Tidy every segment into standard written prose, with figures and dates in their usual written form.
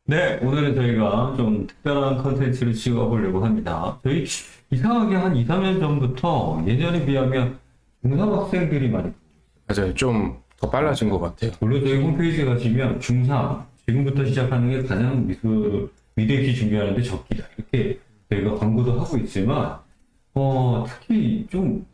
네, 오늘은 저희가 좀 특별한 컨텐츠를 찍어보려고 합니다. 저희 이상하게 한 2, 3년 전부터 예전에 비하면 중3 학생들이 많이, 맞아요. 좀 더 빨라진 것 같아요. 물론 저희 홈페이지에 가시면 중3, 지금부터 시작하는 게 가장 미래 입시 준비하는데 적기다. 이렇게 저희가 광고도 하고 있지만, 특히 좀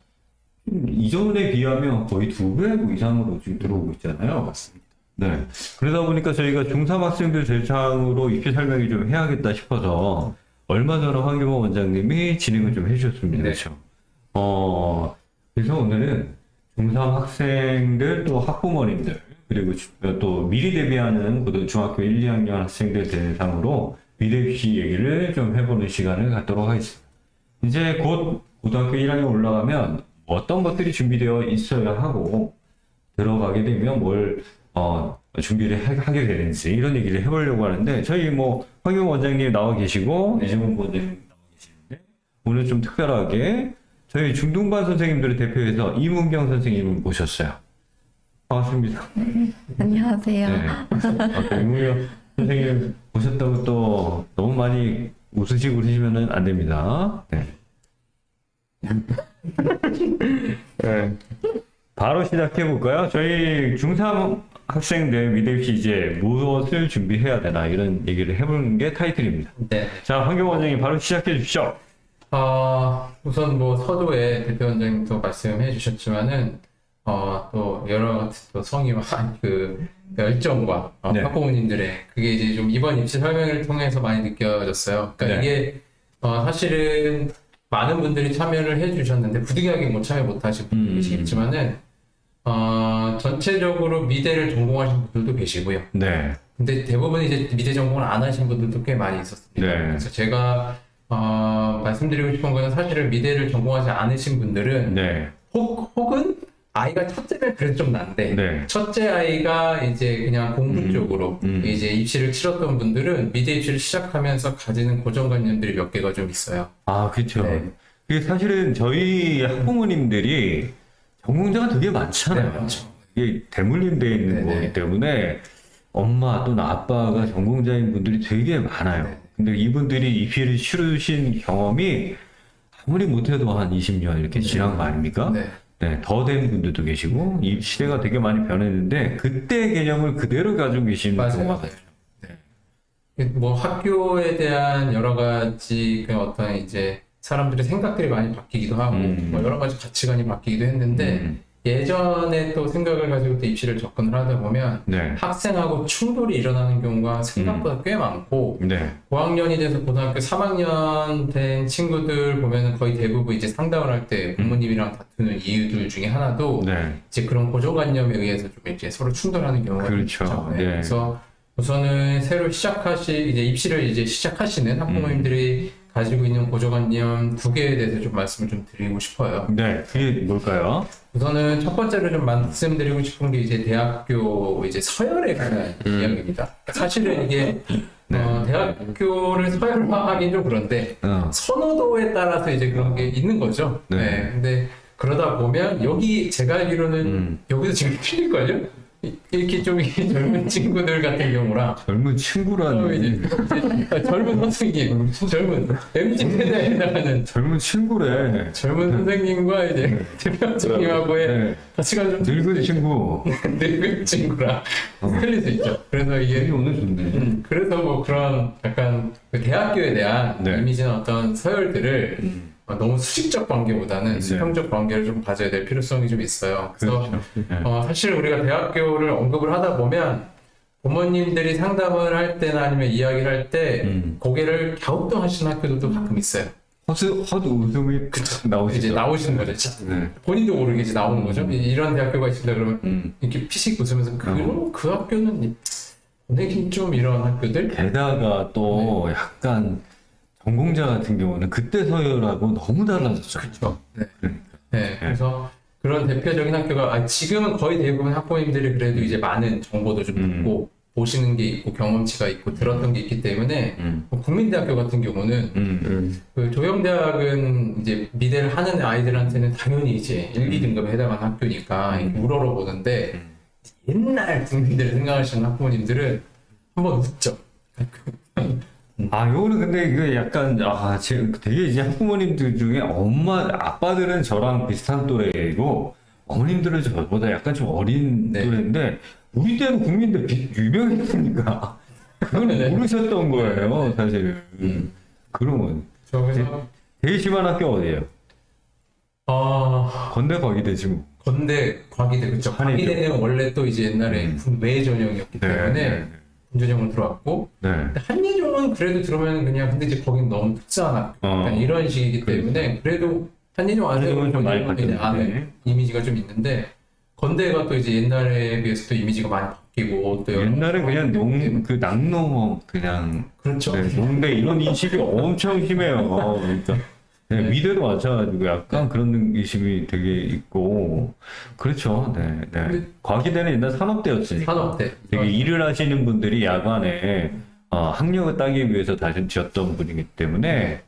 이전에 비하면 거의 2배 이상으로 지금 들어오고 있잖아요. 맞습니다. 네. 그러다 보니까 저희가 중3 학생들 대상으로 입시 설명이 좀 해야겠다 싶어서 얼마 전에 황교안 원장님이 진행을 좀 해주셨습니다. 네. 그렇죠. 그래서 오늘은 중3 학생들 또 학부모님들 그리고 또 미리 대비하는 중학교 1, 2학년 학생들 대상으로 미래 입시 얘기를 좀 해보는 시간을 갖도록 하겠습니다. 이제 곧 고등학교 1학년 올라가면 어떤 것들이 준비되어 있어야 하고 들어가게 되면 뭘 준비를 하게 되는지 이런 얘기를 해보려고 하는데 저희 황교안 원장님 나와 계시고 이재문 원장님 나와 계시는데 오늘 좀 특별하게 저희 중등반 선생님들을 대표해서 이문경 선생님을 모셨어요. 반갑습니다. 안녕하세요. 네. 이문경 선생님 모셨다고 또 너무 많이 웃으시고 그러시면 안 됩니다. 네. 네. 바로 시작해 볼까요? 저희 중3 학생들 미래 입시 이제 무엇을 준비해야 되나 이런 얘기를 해보는 게 타이틀입니다. 네. 자, 황교안 원장님 바로 시작해 주십시오. 우선 서두에 대표 원장님도 말씀해 주셨지만은, 또 여러 가지 또 성의와 그 열정과 네. 학부모님들의 그게 이제 좀 이번 입시 설명을 통해서 많이 느껴졌어요. 그러니까 네. 이게, 사실은 많은 분들이 참여를 해 주셨는데, 부득이하게 참여 못 하신 분들이 계시겠지만은, 전체적으로 미대를 전공하신 분들도 계시고요. 네. 근데 대부분 이제 미대 전공을 안 하신 분들도 꽤 많이 있었습니다. 네. 그래서 제가 말씀드리고 싶은 거는 사실은 미대를 전공하지 않으신 분들은 네. 혹은 아이가 첫째는 그래도 좀 난데 네. 첫째 아이가 이제 그냥 공부 쪽으로 이제 입시를 치렀던 분들은 미대 입시를 시작하면서 가지는 고정관념들이 몇 개가 좀 있어요. 아, 그렇죠. 네. 그게 사실은 저희 학부모님들이 전공자가 되게 많잖아요. 네, 많죠. 이게 대물림되어 있는 네네. 거기 때문에 엄마 또는 아빠가 전공자인 분들이 되게 많아요. 네. 근데 이분들이 입시를 치르신 경험이 아무리 못해도 한 20년 이렇게 지난 거 아닙니까? 네. 네, 더 된 분들도 계시고 이 시대가 되게 많이 변했는데 그때 개념을 그대로 가지고 계시는 맞아요. 경우가 많아요. 뭐 학교에 대한 여러 가지 그 어떤 이제 사람들의 생각들이 많이 바뀌기도 하고 뭐 여러 가지 가치관이 바뀌기도 했는데 예전에 또 생각을 가지고 또 입시를 접근을 하다 보면 네. 학생하고 충돌이 일어나는 경우가 생각보다 꽤 많고 네. 고학년이 돼서 고등학교 3학년 된 친구들 보면은 거의 대부분 이제 상담을 할 때 부모님이랑 다투는 이유들 중에 하나도 네. 이제 그런 고정관념에 의해서 좀 이제 서로 충돌하는 경우가 그렇죠. 있죠. 네. 그래서 우선은 새로 이제 입시를 이제 시작하시는 학부모님들이 가지고 있는 고정관념 2개에 대해서 좀 말씀을 좀 드리고 싶어요. 네. 그게 뭘까요? 우선은 첫 번째로 좀 말씀드리고 싶은 게 이제 대학교 이제 서열에 관한 이야기입니다. 사실은 이게 대학교를 서열화하긴 좀 그런데 선호도에 따라서 이제 그런 게 있는 거죠. 네. 네. 근데 그러다 보면 여기 제가 알기로는 여기서 지금 틀릴걸요? 이렇게 좀 젊은 친구들 같은 경우랑 젊은 친구라니. 이제 젊은 선생님, 젊은 MZ 세대에 해당하는 젊은 친구래. 젊은 선생님과 이제 대표 선생님하고의 네. 가치관 좀 늙은 친구. 늙은 친구랑 틀릴 수 있죠. 그래서 이게 이게 오늘 좋네. 그래서 뭐 그런 약간 그 대학교에 대한 네. 이미지나 어떤 서열들을 너무 수직적 관계보다는 수평적 관계를 좀 가져야 될 필요성이 좀 있어요. 그래서 그렇죠. 네. 사실 우리가 대학교를 언급을 하다 보면 부모님들이 상담을 할 때나 아니면 이야기를 할 때 고개를 갸우뚱하시는 학교들도 가끔 있어요. 헛 웃음이 나오시죠. 이제 나오시는 거죠. 네. 본인도 모르게 이제 나오는 거죠. 이런 대학교가 있습니다. 그러면 이렇게 피식 웃으면서 그 학교는 보내긴 좀 이런 학교들. 게다가 또 약간 전공자 같은 경우는 그때 서열하고 너무 달라졌죠. 그렇죠. 네. 그러니까. 네. 그래서 그런 대표적인 학교가 지금은 거의 대부분 학부모님들이 그래도 이제 많은 정보도 좀 듣고 보시는 게 있고 경험치가 있고 들었던 게 있기 때문에 뭐 국민대학교 같은 경우는 그 조영대학은 이제 미대를 하는 아이들한테는 당연히 이제 1, 2등급에 해당하는 학교니까 우러러 보는데 옛날 국민들을 생각하시는 학부모님들은 한번 웃죠. 요거는 근데 이거 약간, 되게 이제 학부모님들 중에 아빠들은 저랑 비슷한 또래이고, 어머님들은 저보다 약간 좀 어린 네. 또래인데, 우리 때는 국민들 유명했으니까, 그걸 네. 모르셨던 거예요, 사실은. 그런 건. 저 그래서 제일 심한 학교 어디예요? 건대 과기대지 뭐. 건대 과기대 그쵸. 한이죠. 과기대는 원래 또 이제 옛날에 군외 전형이었기 때문에 군 전형으로 들어왔고 네. 근데 한예종은 그래도 들어오면 그냥 근데 이제 거긴 너무 특수한 학교 약간 이런 식이기 때문에 그래도 한예종 한예종은 좀 많이 이제 바뀌었는데. 아는 이미지가 좀 있는데 건대가 또 이제 옛날에 비해서 또 이미지가 많이 바뀌고 또 여러 옛날에 그냥 때문에. 낙농, 그냥, 그렇죠. 네, 농대 이런 인식이 엄청 심해요. 그러니까. 네, 네. 미대도 마찬가지고 약간 그런 인식이 되게 있고. 그렇죠. 네, 네. 근데- 과기대는 옛날 산업대였으니까. 산업대 되게 일을 하시는 분들이 야간에 학력을 따기 위해서 다시 지었던 분이기 때문에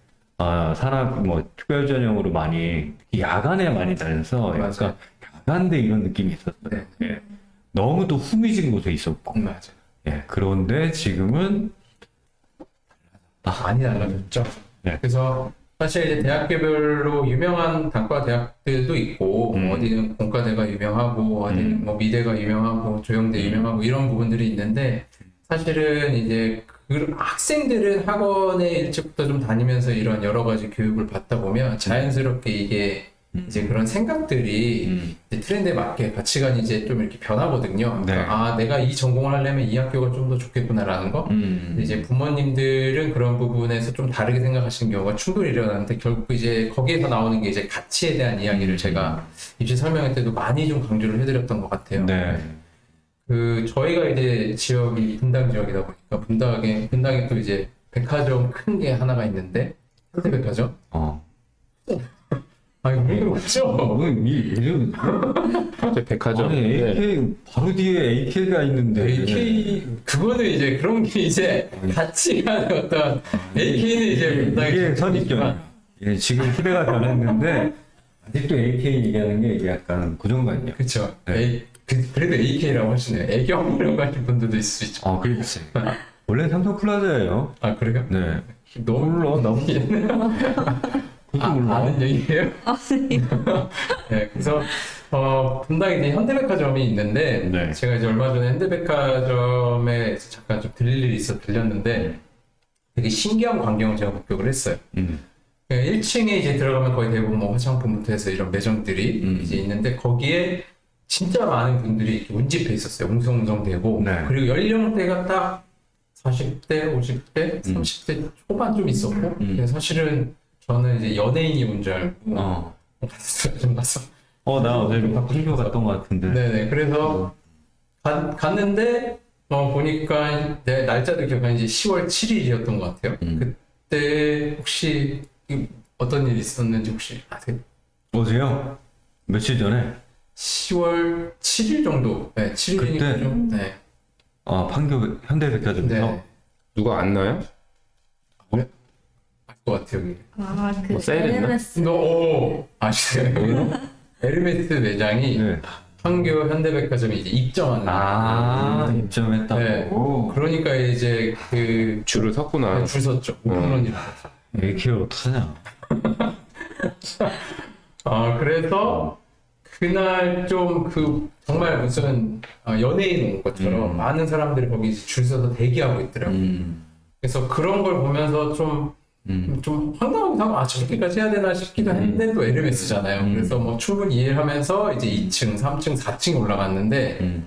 산업 뭐 특별 전형으로 많이 특히 야간에 많이 다녀서 맞아요. 약간 야간대 이런 느낌이 있었어요. 네. 예. 너무 또 후미진 곳에 있었고. 맞아요. 예. 그런데 지금은 많이 달라졌죠. 네. 그래서 사실 이제 대학교별로 유명한 단과 대학들도 있고 어디는 공과대가 유명하고 어디는 뭐 미대가 유명하고 조영대 유명하고 이런 부분들이 있는데 사실은 이제 그 학생들은 학원에 일찍부터 좀 다니면서 이런 여러 가지 교육을 받다 보면 자연스럽게 이게 이제 그런 생각들이 이제 트렌드에 맞게 가치관이 이제 좀 이렇게 변하거든요. 네. 그러니까 내가 이 전공을 하려면 이 학교가 좀 더 좋겠구나라는 거. 근데 이제 부모님들은 그런 부분에서 좀 다르게 생각하시는 경우가 충돌이 일어나는데 결국 이제 거기에서 나오는 게 이제 가치에 대한 이야기를 제가 입시 설명회 때도 많이 좀 강조를 해드렸던 것 같아요. 네. 그 저희가 이제 지역이 분당 지역이다 보니까 분당에 또 이제 백화점 큰 게 하나가 있는데 현대백화점. 아니 왜 그러죠? 예전 저 백화점. 아니 네. AK 바로 뒤에 AK가 있는데 AK 그거는 이제 그런 게 이제 가치가 어떤 AK는 이제 분당에 이게 좀 선입견이야. 예, 지금 시대가 변했는데 아직도 AK 얘기하는 게 이게 약간 고정관이야. 그쵸. 네. 그래도 AK라고 하시네요. 애경이라고 하시는 분들도 있을 수 있죠. 그렇지. 원래 삼성 플라자예요. 아 그래요? 네. 너무 몰라, 너무 몰라. 아는 얘기예요? 아니, 네, 그래서 분당에 이제 현대백화점이 있는데 네. 제가 이제 얼마 전에 현대백화점에 잠깐 좀 들릴 일이 있어 들렸는데 되게 신기한 광경을 제가 목격을 했어요. 1층에 이제 들어가면 거의 대부분 뭐 화장품부터 해서 이런 매장들이 이제 있는데 거기에 진짜 많은 분들이 이렇게 운집해 있었어요. 웅성웅성되고 네. 그리고 연령대가 딱 40대, 50대, 30대 초반 좀 있었고 근데 사실은 저는 이제 연예인이 온 줄 알고 좀 봤어. 나 어제 학교 갔던 것 같은데. 네네. 그래서 갔는데 보니까 내 날짜도 기억나는지 10월 7일이었던 것 같아요. 그때 혹시 어떤 일이 있었는지 혹시 아세요? 어제요? 며칠 전에? 10월 7일 정도. 네, 7일이니까 그때? 좀. 네. 판교 현대백화점에서? 네. 누가 안 나요? 알 것 같아요. 그게. 그 뭐 세일했나? 에르메스. 아시네요? 에르메스 매장이 네. 판교 현대백화점에 이제 입점하는. 입점했다고. 네. 그러니까 이제 줄을 섰구나. 줄 섰죠. 5분 원이라고. AK를 어떡하냐. 그래서 그날 좀 정말 무슨 연예인 온 것처럼 많은 사람들이 거기 이제 줄 서서 대기하고 있더라고요. 그래서 그런 걸 보면서 좀 황당하기도 하고 저렇게까지 해야 되나 싶기도 했는데 또 에르메스잖아요. 그래서 뭐 충분히 이해를 하면서 이제 2층, 3층, 4층에 올라갔는데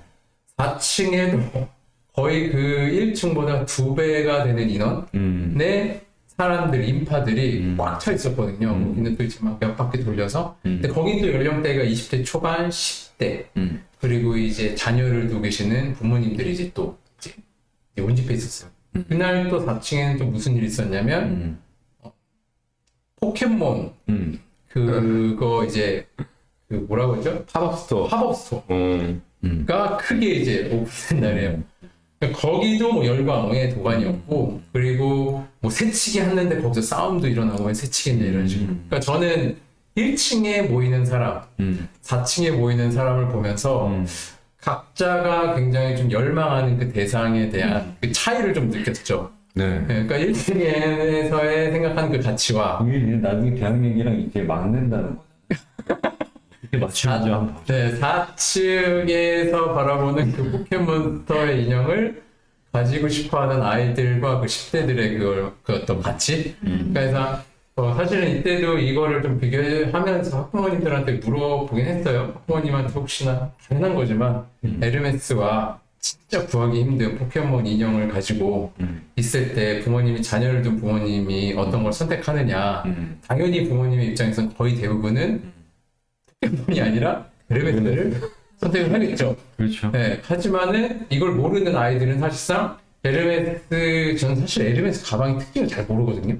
4층에도 거의 그 1층보다 2배가 되는 인원의 사람들, 인파들이 꽉 차 있었거든요. 거기는 또 이제 막 몇 바퀴 돌려서. 근데 거긴 또 연령대가 20대 초반, 10대. 그리고 이제 자녀를 두고 계시는 부모님들이 이제 또 이제 운집해 있었어요. 그날 또 4층에는 또 무슨 일이 있었냐면, 포켓몬, 그거 이제, 뭐라고 했죠? 팝업 스토어. 팝업 스토어가 크게 이제 오픈된 날이에요. 거기도 뭐 열광의 도가니였고 그리고 뭐 새치기 하는데 거기서 싸움도 일어나고 새치기인데 이런 식으로. 그러니까 저는 1층에 모이는 사람, 4층에 모이는 사람을 보면서 각자가 굉장히 좀 열망하는 그 대상에 대한 그 차이를 좀 느꼈죠. 네. 그러니까 1등에서의 생각하는 그 가치와 이게 이제 나중에 대학 얘기랑 이제 막는다는 거잖아요. 이렇게 맞추면 한번. 네, 4층에서 바라보는 그 포켓몬스터의 인형을 가지고 싶어하는 아이들과 그 10대들의 그 어떤 가치? 그래서 사실은 이때도 이거를 좀 비교하면서 학부모님들한테 물어보긴 했어요. 학부모님한테 혹시나 당연한 거지만 에르메스와 진짜 구하기 힘든 포켓몬 인형을 가지고 있을 때 부모님이 자녀를 둔 부모님이 어떤 걸 선택하느냐. 당연히 부모님의 입장에서는 거의 대부분은 포켓몬이 아니라 에르메스를 선택을 하겠죠. 그렇죠. 네, 하지만은 이걸 모르는 아이들은 사실상 저는 사실 에르메스 가방의 특징을 잘 모르거든요.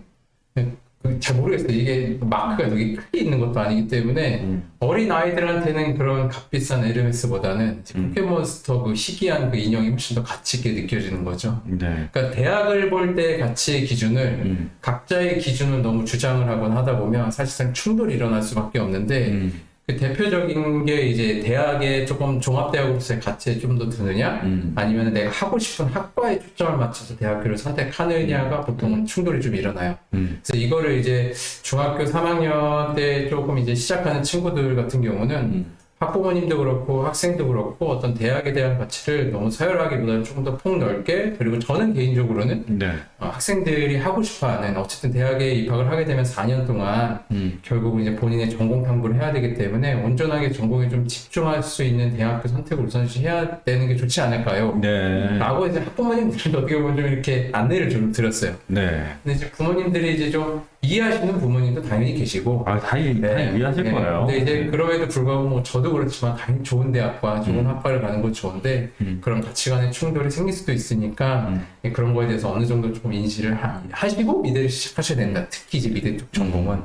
네, 잘 모르겠어요. 이게 마크가 여기 크게 있는 것도 아니기 때문에 어린 아이들한테는 그런 값비싼 에르메스보다는 포켓몬스터 그 희귀한 그 인형이 훨씬 더 가치 있게 느껴지는 거죠. 네. 그러니까 대학을 볼 때 가치의 기준을 각자의 기준을 너무 주장을 하거나 하다 보면 사실상 충돌이 일어날 수밖에 없는데 그 대표적인 게 이제 대학에 조금 종합대학으로서의 가치에 좀 더 드느냐 아니면 내가 하고 싶은 학과에 초점을 맞춰서 대학교를 선택하느냐가 보통은 충돌이 좀 일어나요. 그래서 이거를 이제 중학교 3학년 때 조금 이제 시작하는 친구들 같은 경우는 학부모님도 그렇고 학생도 그렇고 어떤 대학에 대한 가치를 너무 서열하기보다는 조금 더 폭넓게 그리고 저는 개인적으로는 네. 학생들이 하고 싶어하는 어쨌든 대학에 입학을 하게 되면 4년 동안 결국은 이제 본인의 전공 탐구를 해야 되기 때문에 온전하게 전공에 좀 집중할 수 있는 대학교 선택을 우선시 해야 되는 게 좋지 않을까요? 네. 라고 이제 학부모님들은 어떻게 보면 좀 이렇게 안내를 좀 드렸어요. 네. 근데 이제 부모님들이 이제 좀 이해하시는 부모님도 당연히 계시고 아, 다 이해하실 거예요. 근데 이제 네. 그럼에도 불구하고 뭐 저도 그렇지만 당연히 좋은 대학과 좋은 학과를 가는 건 좋은데 그런 가치관의 충돌이 생길 수도 있으니까 그런 거에 대해서 어느 정도 조금 인지를 하시고 미대를 시작하셔야 된다. 특히 이제 미대 쪽 전공은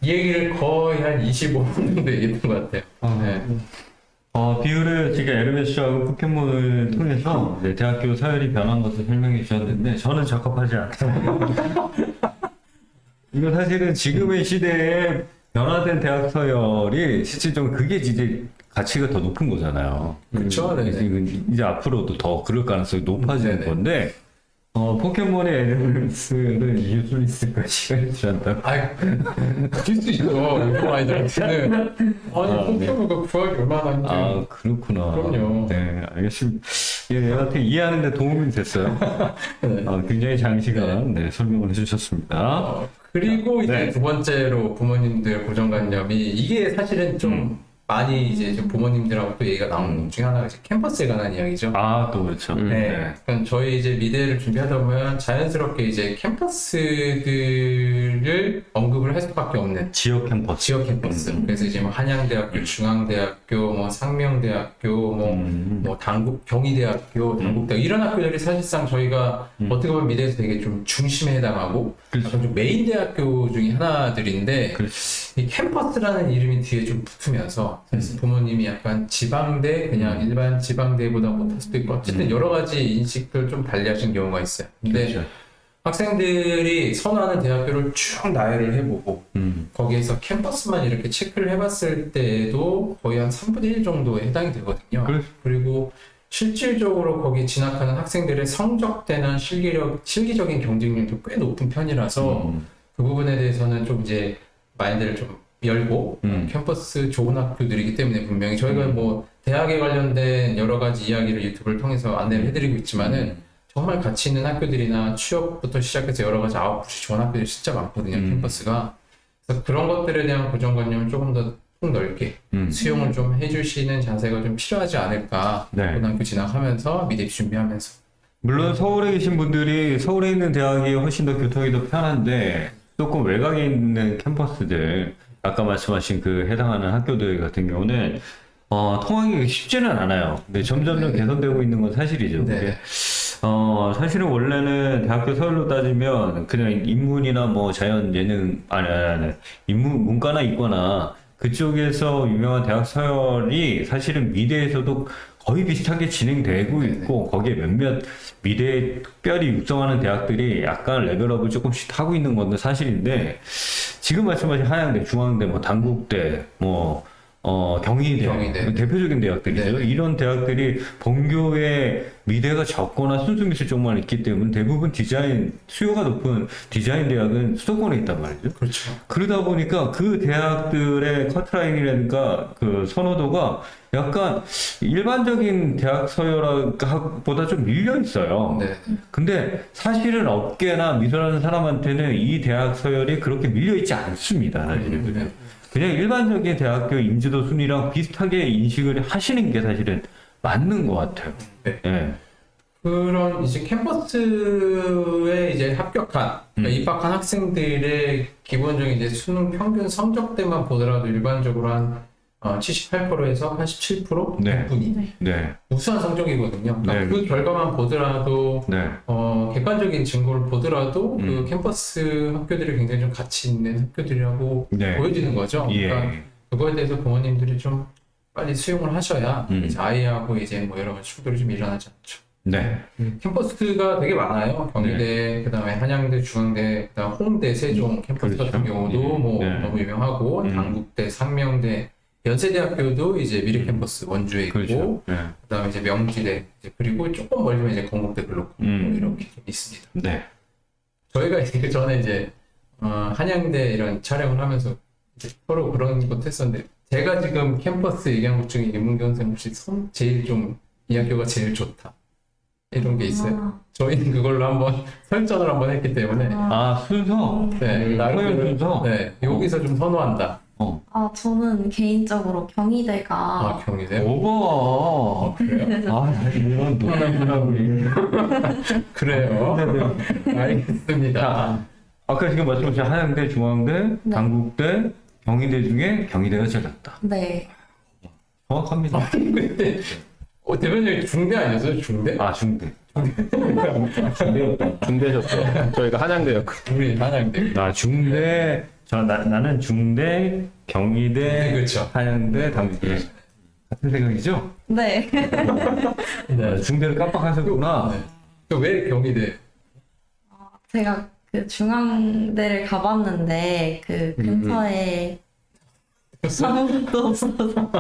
이 얘기를 거의 한 25분 정도 얘기했던 것 같아요. 네. 비율을 지금 에르메스하고 포켓몬을 통해서 이제 대학교 서열이 변한 것을 설명해 주셨는데 저는 적합하지 않습니다. 이거 사실은 지금의 시대에 변화된 대학 서열이 실질적으로 그게 이제 가치가 더 높은 거잖아요. 그쵸, 네네. 이제 앞으로도 더 그럴 가능성이 높아지는 네네. 건데 포켓몬의 에르메스를 이길 수 있을까 시간이 지난다. 줄수 있어. 요즘 아이들한테는. 아니, 포켓몬가 구하기 얼마나 힘들어. 아, 그렇구나. 그럼요. 네, 알겠습니다. 예, 여하튼 이해하는데 도움이 됐어요. 굉장히 장시간 네, 설명을 해주셨습니다. 그리고 이제 네. 두 번째로 부모님들 고정관념이 이게 사실은 좀 많이 이제 좀 부모님들하고 또 얘기가 나오는 것 중에 하나가 이제 캠퍼스에 관한 이야기죠. 아, 또 그렇죠. 네. 그럼 저희 이제 미대를 준비하다 보면 자연스럽게 이제 캠퍼스들을 언급을 할 수밖에 없는 지역 캠퍼스. 지역 캠퍼스. 그래서 이제 뭐 한양대학교, 중앙대학교, 뭐 상명대학교, 뭐 경희대학교, 당국대학교 이런 학교들이 사실상 저희가 어떻게 보면 미대에서 되게 좀 중심에 해당하고 그렇죠. 약간 좀 메인 대학교 중에 하나들인데 그렇죠. 이 캠퍼스라는 이름이 뒤에 좀 붙으면서 사실 부모님이 약간 지방대 그냥 일반 지방대보다 못할 수도 있고 어쨌든 여러 가지 인식을 좀 달리하신 경우가 있어요. 근데 그렇죠. 학생들이 선호하는 대학교를 쭉 나열을 해보고 거기에서 캠퍼스만 이렇게 체크를 해봤을 때에도 거의 한 3분의 1 정도에 해당이 되거든요. 그렇죠. 그리고 실질적으로 거기 진학하는 학생들의 성적대나 실기적인 경쟁률도 꽤 높은 편이라서 그 부분에 대해서는 좀 이제 마인드를 좀 열고 캠퍼스 좋은 학교들이기 때문에 분명히 저희가 뭐 대학에 관련된 여러 가지 이야기를 유튜브를 통해서 안내를 해드리고 있지만은 정말 가치 있는 학교들이나 취업부터 시작해서 여러 가지 아웃풋이 좋은 학교들이 진짜 많거든요, 캠퍼스가. 그래서 그런 것들에 대한 고정관념을 조금 더 폭넓게 수용을 좀 해주시는 자세가 좀 필요하지 않을까. 네. 고등학교 진학하면서 미대 준비하면서. 물론 서울에 계신 분들이 서울에 있는 대학이 훨씬 더 교통이 더 편한데 조금 외곽에 있는 캠퍼스들 아까 말씀하신 그 해당하는 학교들 같은 경우는 통하기 쉽지는 않아요. 근데 점점 개선되고 있는 건 사실이죠. 네. 그게 사실은 원래는 대학교 서울로 따지면 그냥 인문이나 뭐 자연 예능 아니 인문 문과나 이과나 그쪽에서 유명한 대학 서열이 사실은 미대에서도 거의 비슷하게 진행되고 있고 거기에 몇몇 미대에 특별히 육성하는 대학들이 약간 레벨업을 조금씩 하고 있는 건 사실인데 지금 말씀하신 한양대, 중앙대, 뭐 단국대, 뭐 경희대, 경희대. 대표적인 대학들이죠. 네. 이런 대학들이 본교의 미대가 적거나 순수미술 쪽만 있기 때문에 대부분 수요가 높은 디자인 대학은 수도권에 있단 말이죠. 그렇죠. 그러다 보니까 그 대학들의 커트라인이라든가 그 선호도가 약간 일반적인 대학 서열보다 좀 밀려 있어요. 네. 근데 사실은 업계나 미술하는 사람한테는 이 대학 서열이 그렇게 밀려 있지 않습니다. 사실은. 네. 그냥 일반적인 대학교 인지도 순위랑 비슷하게 인식을 하시는 게 사실은 맞는 것 같아요. 네. 예. 그런 이제 캠퍼스에 이제 합격한 그러니까 입학한 학생들의 기본적인 이제 수능 평균 성적대만 보더라도 일반적으로 한 78%에서 87% 네. 분이 네. 우수한 성적이거든요. 그러니까 네. 그 결과만 보더라도 네. 객관적인 증거를 보더라도 그 캠퍼스 학교들이 굉장히 좀 가치 있는 학교들이라고 네. 보여지는 거죠. 예. 그러니까 그거에 대해서 부모님들이 좀 빨리 수용을 하셔야 이제 아이하고 이제 뭐 여러 가지 충돌이 좀 일어나지 않죠. 네. 캠퍼스가 되게 많아요. 경희대, 그다음에 한양대, 중앙대, 그다음 홍대, 세종 캠퍼스 그렇죠. 같은 경우도 예. 뭐 네. 너무 유명하고 당국대, 상명대, 연세대학교도 이제 미래 캠퍼스 원주에 있고, 그렇죠. 네. 그다음에 이제 명지대, 이제 그리고 조금 멀리면 이제 건국대, 글로컬 뭐 이렇게 좀 있습니다. 네. 저희가 이제 그 전에 이제 한양대 이런 촬영을 하면서 이제 서로 그런 것도 했었는데 제가 지금 캠퍼스 얘기한 것 중에 임문경 선생 혹시 제일 좀 이 학교가 제일 좋다 이런 게 있어요. 저희는 그걸로 한번 설정을 한번 했기 때문에 순서? 네, 서열 순서? 네, 여기서 좀 선호한다. 저는 개인적으로 경희대가 경희대. 오버. 그래요? 이런 노란분하고 그래요. 알겠습니다. 아까 지금 말씀하신 한양대, 중앙대, 네. 당국대, 경희대 중에 경희대가 제일 낫다. 네. 정확합니다. 근데 대표님 중대 아니었어요? 중대? 중대. 중대였다. 군대셨어요. 저희가 한양대였고. 우리 한양대. 중대, 나는 중대, 경희대, 네, 그렇죠. 한양대, 당국대. 같은 생각이죠? 네. 네. 중대를 깜빡하셨구나. 네. 왜 경희대? 제가 그 중앙대를 가봤는데 그 근처에 아무것도 없어서.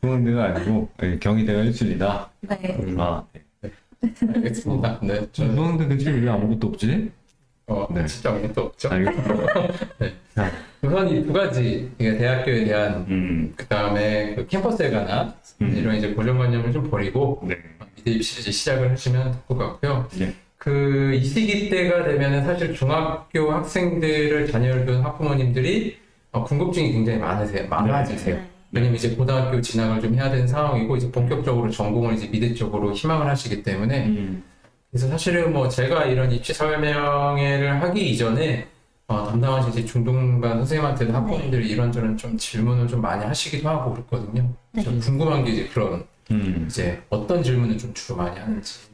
중앙대가 아니고 경희대가 1순위다. 네. 네. 알겠습니다. 네. 저는 중앙대 근처에 왜 아무것도 없지? 네. 진짜 아무것도 없죠. 알겠습니다. 네. 자, 우선 이 두 가지 그러니까 대학교에 대한 그 다음에 그 캠퍼스에 관한 이런 이제 고정관념을 좀 버리고 네. 미대 입시를 이제 시작을 하시면 될 것 같고요. 네. 그 이 시기 때가 되면은 사실 중학교 학생들을 자녀를 둔 학부모님들이 궁금증이 굉장히 많아지세요. 네. 왜냐면 이제 고등학교 진학을 좀 해야 되는 상황이고 이제 본격적으로 전공을 이제 미대 쪽으로 희망을 하시기 때문에 그래서 사실은 뭐 제가 이런 입시 설명회를 하기 이전에 담당하신 이제 중등반 선생님한테도 학부모님들이 이런저런 좀 질문을 좀 많이 하시기도 하고 그랬거든요. 네. 좀 궁금한 게 이제 그런 이제 어떤 질문을 좀 주로 많이 하는지.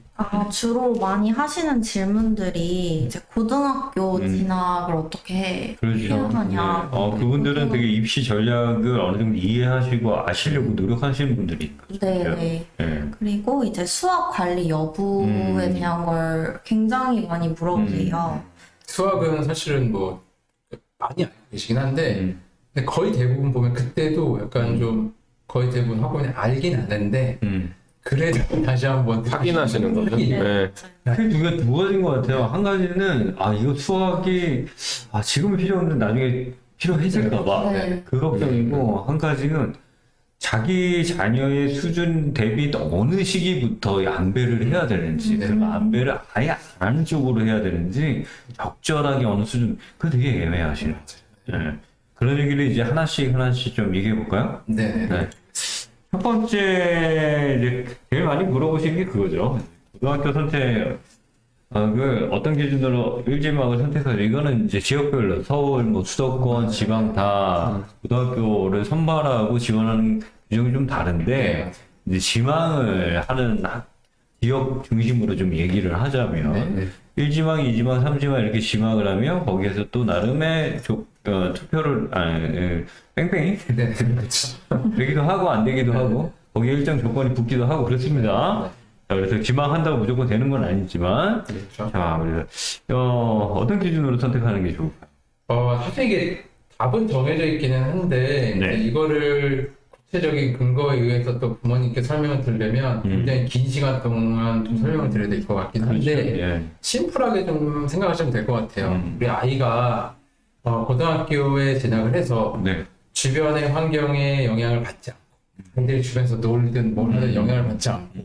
주로 많이 하시는 질문들이 이제 고등학교 진학을 어떻게 그렇죠. 해야 하냐. 그분들은 되게 입시 전략을 어느 정도 이해하시고 아시려고 노력하시는 분들이 있거든요. 네. 네. 그리고 이제 수학 관리 여부에 대한 걸 굉장히 많이 물어보세요. 수학은 사실은 뭐 많이 알고 계시긴 한데 근데 거의 대부분 보면 그때도 약간 좀 거의 대부분 학부모님 알긴 아는데 그래도 다시 한번 확인하시는 거죠. 네. 크게 두 가지인 것 같아요. 한 가지는 이거 수학이 지금은 필요 없는데 나중에 필요해질까봐 네. 그 걱정이고, 한 가지는 자기 자녀의 수준 대비 어느 시기부터 안배를 해야 되는지, 안배를 아예 안 하는 쪽으로 해야 되는지, 적절하게 어느 수준, 그거 되게 애매하시는 거예요. 네. 그런 얘기를 이제 하나씩 좀 얘기해 볼까요? 네. 네. 첫 번째, 이제 제일 많이 물어보시는 게 그거죠. 고등학교 선택, 어떤 기준으로 일지망을 선택하죠? 이거는 이제 지역별로 서울, 뭐 수도권, 지방 다 고등학교를 선발하고 지원하는 규정이 좀 다른데, 이제 지망을 하는 지역 중심으로 좀 얘기를 하자면, 1지망, 2지망, 3지망 이렇게 지망을 하면 거기에서 또 나름의 투표를 뺑뺑이 되기도 하고 안 되기도 하고 거기에 일정 조건이 붙기도 하고 그렇습니다. 자, 그래서 지망한다고 무조건 되는 건 아니지만 그렇죠. 자, 그래서 어떤 기준으로 선택하는 게 좋을까요? 사실 이게 답은 정해져 있기는 한데 네. 이제 이거를 구체적인 근거에 의해서 또 부모님께 설명을 드리려면 굉장히 긴 시간 동안 좀 설명을 드려야 될 것 같긴 한데 예. 심플하게 좀 생각하시면 될 것 같아요. 우리 아이가 고등학교에 진학을 해서 네. 주변의 환경에 영향을 받지 않고 아이들이 주변에서 놀든 뭘 하든 영향을 받지 않고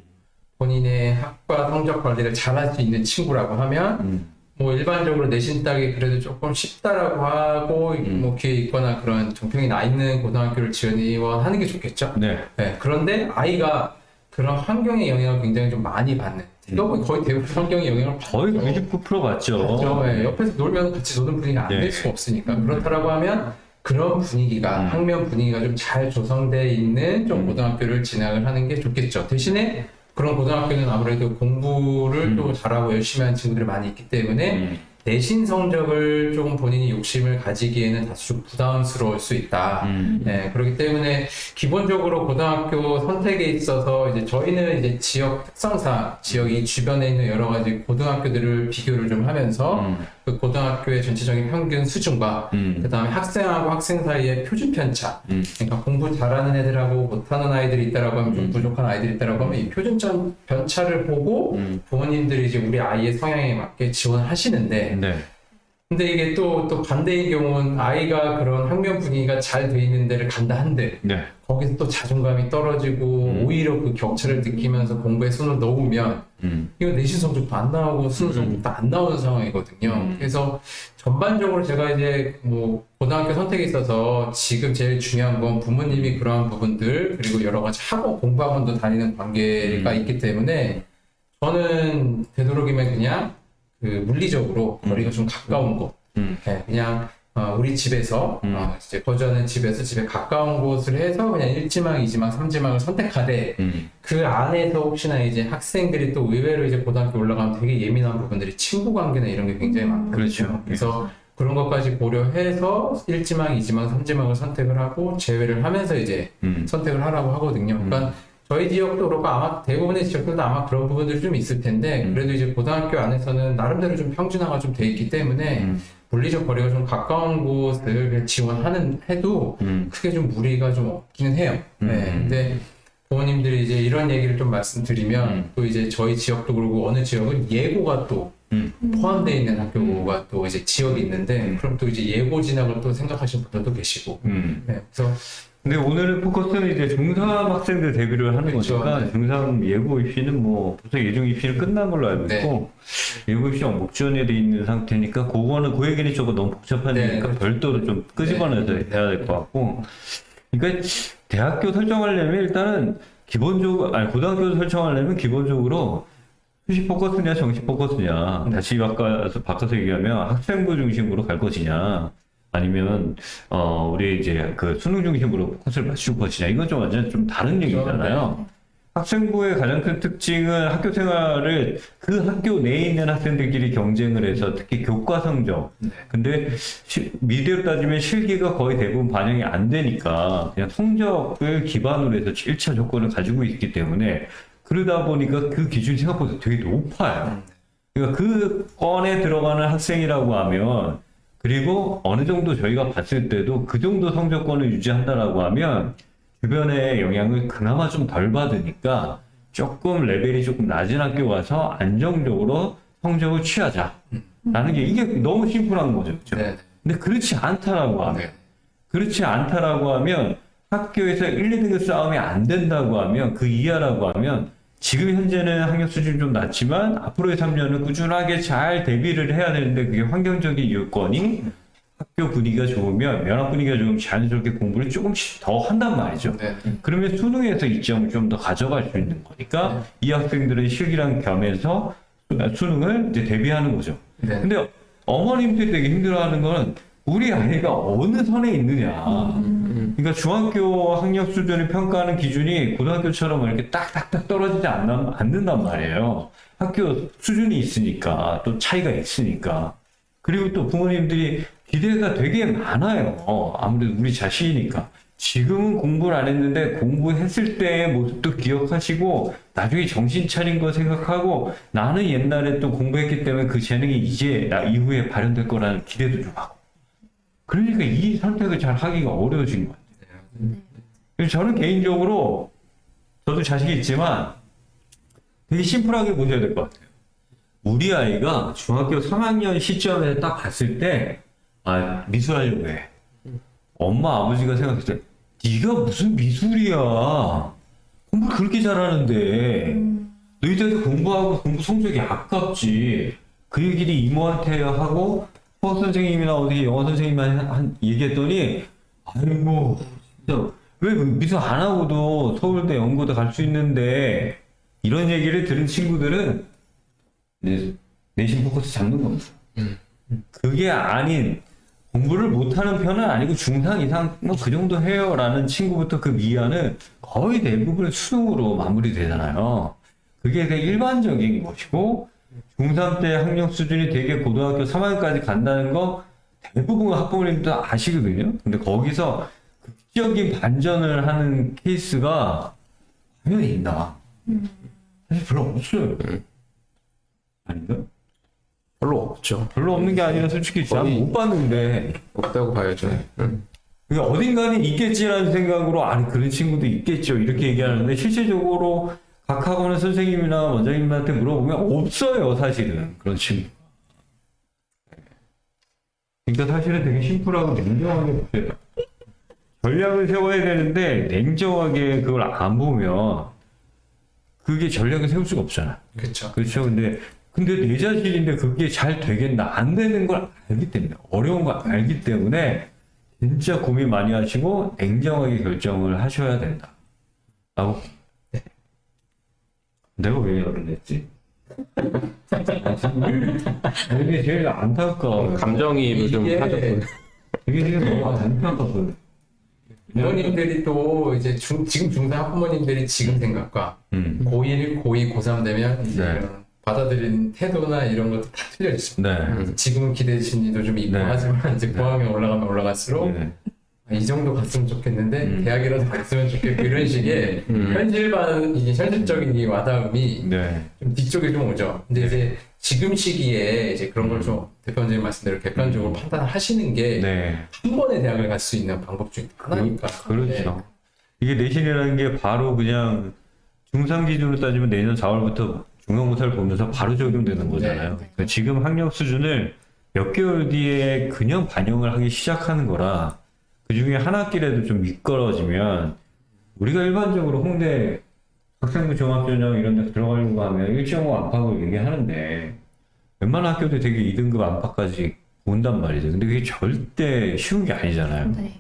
본인의 학과 성적 관리를 잘할 수 있는 친구라고 하면 뭐 일반적으로 내신 따기 그래도 조금 쉽다라고 하고 뭐 기회 있거나 그런 정평이 나 있는 고등학교를 지원하는 게 좋겠죠. 네. 네, 그런데 아이가 그런 환경의 영향을 굉장히 좀 많이 받는 거의 대부분 환경의 영향을 거의 99% 받죠. 그렇죠. 네, 옆에서 놀면 같이 노는 분위기가 안 될 네. 수가 없으니까 그렇다라고 하면 그런 분위기가 학면 분위기가 좀 잘 조성되어 있는 좀 고등학교를 진학을 하는 게 좋겠죠. 대신에 그런 고등학교는 아무래도 공부를 또 잘하고 열심히 하는 친구들이 많이 있기 때문에 내신 성적을 조금 본인이 욕심을 가지기에는 다소 좀 부담스러울 수 있다. 네, 그렇기 때문에 기본적으로 고등학교 선택에 있어서 이제 저희는 이제 지역 특성상 지역이 주변에 있는 여러 가지 고등학교들을 비교를 좀 하면서 그 고등학교의 전체적인 평균 수준과 그 다음에 학생하고 학생 사이의 표준 편차. 그러니까 공부 잘하는 애들하고 못하는 아이들이 있다라고 하면 좀 부족한 아이들이 있다라고 하면 이 표준 편차를 보고 부모님들이 이제 우리 아이의 성향에 맞게 지원을 하시는데 네. 근데 이게 또 반대의 경우는 아이가 그런 학면 분위기가 잘 돼 있는 데를 간다 한들 네. 거기서 또 자존감이 떨어지고 오히려 그 격차를 느끼면서 공부에 손을 넣으면 이거 내신 성적도 안 나오고 수능 성적도 안 나오는 상황이거든요. 그래서 전반적으로 제가 이제 뭐 고등학교 선택에 있어서 지금 제일 중요한 건 부모님이 그러한 부분들 그리고 여러 가지 학원 공부학원도 다니는 관계가 있기 때문에 저는 되도록이면 그냥 그 물리적으로 거리가 좀 가까운 곳, 네, 그냥 우리 집에서 이제 거주하는 집에서 집에 가까운 곳을 해서 그냥 1지망, 2지망, 3지망을 선택하되 그 안에서 혹시나 이제 학생들이 또 의외로 이제 고등학교 올라가면 되게 예민한 부분들이 친구 관계나 이런 게 굉장히 많거든요. 그렇죠. 그래서 그런 것까지 고려해서 1지망, 2지망, 3지망을 선택을 하고 제외를 하면서 이제 선택을 하라고 하거든요. 그러니까 저희 지역도 그렇고 아마 대부분의 지역들도 아마 그런 부분들이 좀 있을 텐데 그래도 이제 고등학교 안에서는 나름대로 좀 평준화가 좀 돼 있기 때문에 물리적 거리가 좀 가까운 곳을 지원하는 해도 크게 좀 무리가 좀 없기는 해요. 네. 근데 부모님들이 이제 이런 얘기를 좀 말씀드리면 또 이제 저희 지역도 그러고 어느 지역은 예고가 또 포함되어 있는 학교가 또 이제 지역이 있는데 그럼 또 이제 예고 진학을 또 생각하시는 분들도 계시고 네. 그래서 근데 오늘의 포커스는 이제 중3 학생들 대비를 하는 그렇죠. 거니까 네. 중3 예고 입시는 뭐 벌써 예중 입시는 끝난 걸로 알고 있고 예고 입시가 목전에 돼 있는 상태니까 그거는 그 얘기는 조금 너무 복잡하니까 그렇죠. 별도로 좀 끄집어내서 해야 될 것 같고 그러니까 대학교 설정하려면 일단은 기본적으로 아니 고등학교 설정하려면 기본적으로 수시 포커스냐 정시 포커스냐 다시 바꿔서 얘기하면 학생부 중심으로 갈 것이냐 아니면 우리 이제 그 수능 중심으로 포커스를 맞출 것이냐 이건 좀 완전 좀 다른 얘기잖아요. 학생부의 가장 큰 특징은 학교 생활을 그 학교 내에 있는 학생들끼리 경쟁을 해서 특히 교과 성적. 근데 미래로 따지면 실기가 거의 대부분 반영이 안 되니까 그냥 성적을 기반으로 해서 1차 조건을 가지고 있기 때문에 그러다 보니까 그 기준이 생각보다 되게 높아요. 그러니까 그 건에 들어가는 학생이라고 하면 그리고 어느 정도 저희가 봤을 때도 그 정도 성적권을 유지한다라고 하면 주변의 영향을 그나마 좀 덜 받으니까 조금 레벨이 조금 낮은 학교 가서 안정적으로 성적을 취하자라는 게 이게 너무 심플한 거죠. 그렇죠? 네. 근데 그렇지 않다라고 하면 학교에서 1, 2등급 싸움이 안 된다고 하면 그 이하라고 하면 지금 현재는 학력 수준이 좀 낮지만 앞으로의 3년은 꾸준하게 잘 대비를 해야 되는데 그게 환경적인 요건이 학교 분위기가 좋으면 면학 분위기가 좋으면 자연스럽게 공부를 조금씩 더 한단 말이죠. 그러면 수능에서 이점을 좀 더 가져갈 수 있는 거니까 이 학생들은 실기랑 겸해서 수능을 이제 대비하는 거죠. 근데 어머님들이 되게 힘들어하는 거는 우리 아이가 어느 선에 있느냐. 그러니까 중학교 학력 수준을 평가하는 기준이 고등학교처럼 이렇게 딱딱딱 떨어지지 않는단 말이에요. 학교 수준이 있으니까, 또 차이가 있으니까. 그리고 또 부모님들이 기대가 되게 많아요. 아무래도 우리 자식이니까. 지금은 공부를 안 했는데 공부했을 때의 모습도 기억하시고 나중에 정신 차린 거 생각하고 나는 옛날에 또 공부했기 때문에 그 재능이 이제 나 이후에 발현될 거라는 기대도 좀 하고. 그러니까 이 선택을 잘 하기가 어려워진 것 같아요. 그래서 저는 개인적으로 저도 자식이 있지만 되게 심플하게 보셔야 될 것 같아요. 우리 아이가 중학교 3학년 시점에 딱 봤을 때 아, 미술하려고 해. 엄마 아버지가 생각했을 때 네가 무슨 미술이야. 공부 그렇게 잘하는데 너희들 공부하고 공부 성적이 아깝지. 그 얘기를 이모한테 하고 수학 선생님이나 어디 영어 선생님한테 얘기했더니 아이고 진짜 왜 미술 안 하고도 서울대 연고대 갈 수 있는데 이런 얘기를 들은 친구들은 이제 내신 포커스 잡는 겁니다. 그게 아닌 공부를 못하는 편은 아니고 중상 이상 뭐 그 정도 해요라는 친구부터 그 미화는 거의 대부분 수능으로 마무리되잖아요. 그게 되게 일반적인 것이고 중3 때 학력 수준이 되게 고등학교 3학년까지 간다는 거 대부분 학부모님도 아시거든요. 근데 거기서 극적인 반전을 하는 케이스가 과연 있나? 사실 별로 없어요. 아닌가? 별로 없죠. 별로 없는 게 아니라 솔직히 잘 못 봤는데 없다고 봐야죠. 그러니까 어딘가는 있겠지라는 생각으로 아니 그런 친구도 있겠죠 이렇게 얘기하는데 실제적으로 각 학원의 선생님이나 원장님한테 물어보면 없어요 사실은 그런 친구. 그러니까 사실은 되게 심플하고 냉정하게 보세요. 전략을 세워야 되는데 냉정하게 그걸 안 보면 그게 전략을 세울 수가 없잖아. 그렇죠. 그렇죠. 근데 내 자신인데 그게 잘 되겠나 안 되는 걸 알기 때문에 어려운 걸 알기 때문에 진짜 고민 많이 하시고 냉정하게 결정을 하셔야 된다. 라고. 네. 내가 왜 열을 냈지? 이게 제일 안타까워. 감정이입을 좀 이게- 하셨군요. 이게 지금 너무 안타깝거든. 부모님들이 또 이제 지금 중3 학부모님들이 지금 생각과 고1, 고2, 고3 되면 이제 네. 이런 받아들이는 태도나 이런 것도 다 틀려졌습니다. 네. 지금은 기대 심리도 좀 있고 네. 하지만 이제 고학년 올라가면 올라갈수록 네. 이 정도 갔으면 좋겠는데 대학이라도 갔으면 좋겠고 이런 식의 이게 현실적인 이 와닿음이 네. 좀 뒤쪽에 좀 오죠. 근데 이제 지금 시기에 이제 그런 걸 좀 대표님 말씀대로 객관적으로 판단하시는 게 한 네. 번에 대학을 갈 수 있는 방법 중에 하나니까. 그렇죠. 이게 내신이라는 게 바로 그냥 중3 기준으로 따지면 내년 4월부터 중간고사를 보면서 바로 적용되는 거잖아요. 그러니까 지금 학력 수준을 몇 개월 뒤에 그냥 반영을 하기 시작하는 거라 그 중에 한 학기라도 좀 미끄러지면 우리가 일반적으로 홍대 학생부 종합전형 이런 데 들어가려고 하면 1.5 안팎을 얘기하는데 웬만한 학교도 되게 2등급 안팎까지 온단 말이죠. 근데 그게 절대 쉬운 게 아니잖아요. 네.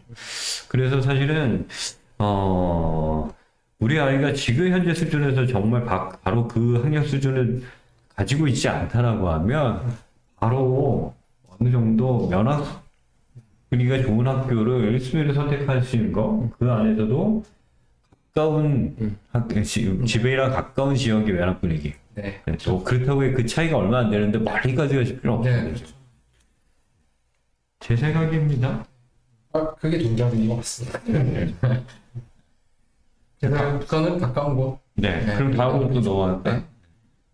그래서 사실은 우리 아이가 지금 현재 수준에서 정말 바로 그 학력 수준을 가지고 있지 않다라고 하면 바로 어느 정도 면학 분위기가 좋은 학교를 1순위를 선택할 수 있는 거, 그 안에서도 가까운 집에랑 가까운 지역의 면학 분위기. 네. 또 그렇다고 그 차이가 얼마 안 되는데 멀리까지 가실 필요 없어요. 네. 제 생각입니다. 그게 동작인 것 같습니다. 그래서 북한은 가까운 곳. 네. 네. 그럼 다음으로 또 넘어갈까요? 네.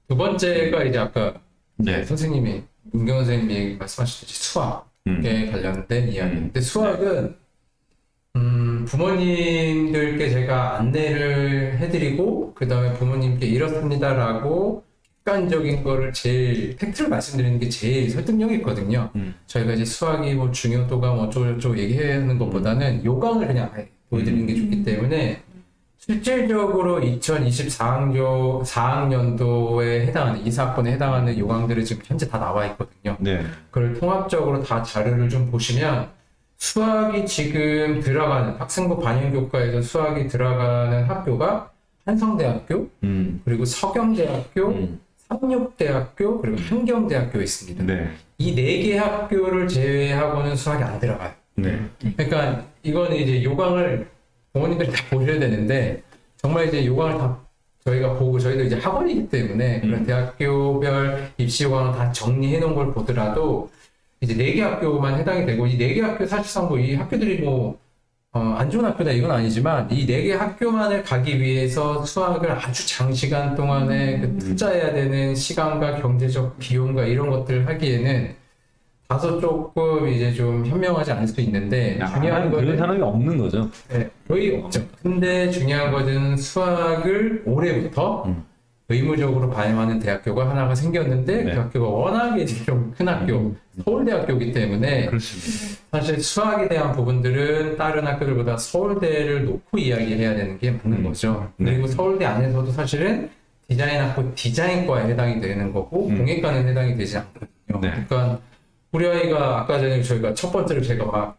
두 번째가 이제 아까 네. 선생님이 문경 선생님이 말씀하셨듯이 수학에 관련된 이야기인데 수학은 부모님들께 제가 안내를 해드리고 그 다음에 부모님께 이렇습니다라고 객관적인 거를 제일 팩트를 말씀드리는 게 제일 설득력이 있거든요. 저희가 이제 수학이 뭐 중요도가 뭐 어쩌고저쩌고 얘기하는 것보다는 요강을 그냥 보여드리는 게 좋기 때문에 실질적으로 2024학년도에 해당하는 이사학번에 해당하는 요강들이 지금 현재 다 나와 있거든요. 네. 그걸 통합적으로 다 자료를 좀 보시면 수학이 지금 들어가는 학생부 반영교과에서 수학이 들어가는 학교가 한성대학교, 그리고 서경대학교, 삼육대학교, 그리고 한경대학교 있습니다. 네. 이 네 개 학교를 제외하고는 수학이 안 들어가요. 네. 그러니까 이거는 이제 요강을 부모님들이 다 보셔야 되는데 정말 이제 요강을 다 저희가 보고 저희도 이제 학원이기 때문에 그런 대학교별 입시 요강을 다 정리해 놓은 걸 보더라도 이제 네 개 학교만 해당이 되고 이 네 개 학교 사실상 뭐 이 학교들이 뭐 안 좋은 학교다 이건 아니지만 이 네 개 학교만을 가기 위해서 수학을 아주 장시간 동안에 그 투자해야 되는 시간과 경제적 비용과 이런 것들을 하기에는 가서 조금 이제 좀 현명하지 않을 수도 있는데 중요한 그런 거는 사람이 없는 거죠. 네, 거의 없죠. 근데 중요한 거는 수학을 올해부터 의무적으로 반영하는 대학교가 하나가 생겼는데 네. 그 학교가 워낙에 좀 큰 학교, 서울대학교이기 때문에 그렇습니다. 사실 수학에 대한 부분들은 다른 학교들보다 서울대를 놓고 이야기해야 되는 게 맞는 거죠. 네. 그리고 서울대 안에서도 사실은 디자인학부 디자인과에 해당이 되는 거고 공예과는 해당이 되지 않거든요. 네. 그러니까 우리 아이가 아까 전에 저희가 첫 번째로 제가 막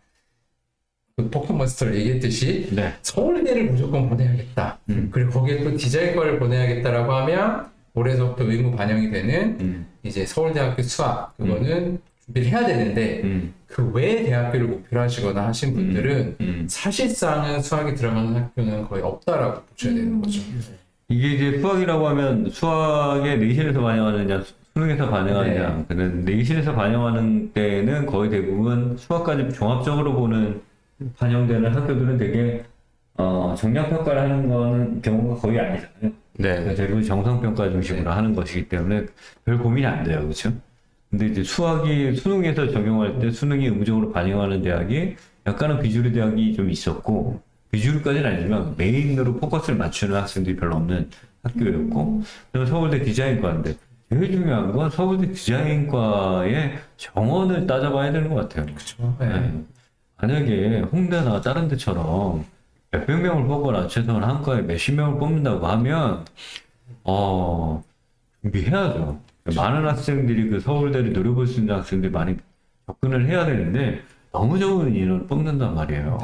그 포켓몬스터를 얘기했듯이 네. 서울대를 무조건 보내야겠다. 그리고 거기에 또 디자인과를 보내야겠다라고 하면 올해서부터 의무 반영이 되는 이제 서울대학교 수학 그거는 준비를 해야 되는데 그 외의 대학교를 목표로 하시거나 하신 분들은 사실상은 수학이 들어가는 학교는 거의 없다라고 보셔야 되는 거죠. 이게 이제 수학이라고 하면 수학에 내신에서 반영하느냐, 수능에서 반영하느냐. 그는 내신에서 반영하는 때는 거의 대부분 수학까지 종합적으로 보는 반영되는 학교들은 되게 정량 평가를 하는 거는 경우가 거의 아니잖아요. 네. 대부분 정성평가 중심으로 하는 것이기 때문에 별 고민이 안 돼요, 그렇죠? 근데 이제 수학이 수능에서 적용할 때 수능이 의무적으로 반영하는 대학이 약간은 비주류 대학이 좀 있었고 비주류까지는 아니지만 메인으로 포커스를 맞추는 학생들이 별로 없는 학교였고 그리고 서울대 디자인과인데 제일 중요한 건 서울대 디자인과의 정원을 따져봐야 되는 것 같아요. 그렇죠. 네. 만약에 홍대나 다른 데처럼 몇백 명을 뽑거나 최소한 한 과에 몇십 명을 뽑는다고 하면 준비해야죠. 많은 학생들이 그 서울대를 노려볼 수 있는 학생들이 많이 접근을 해야 되는데 너무 적은 인원을 뽑는단 말이에요.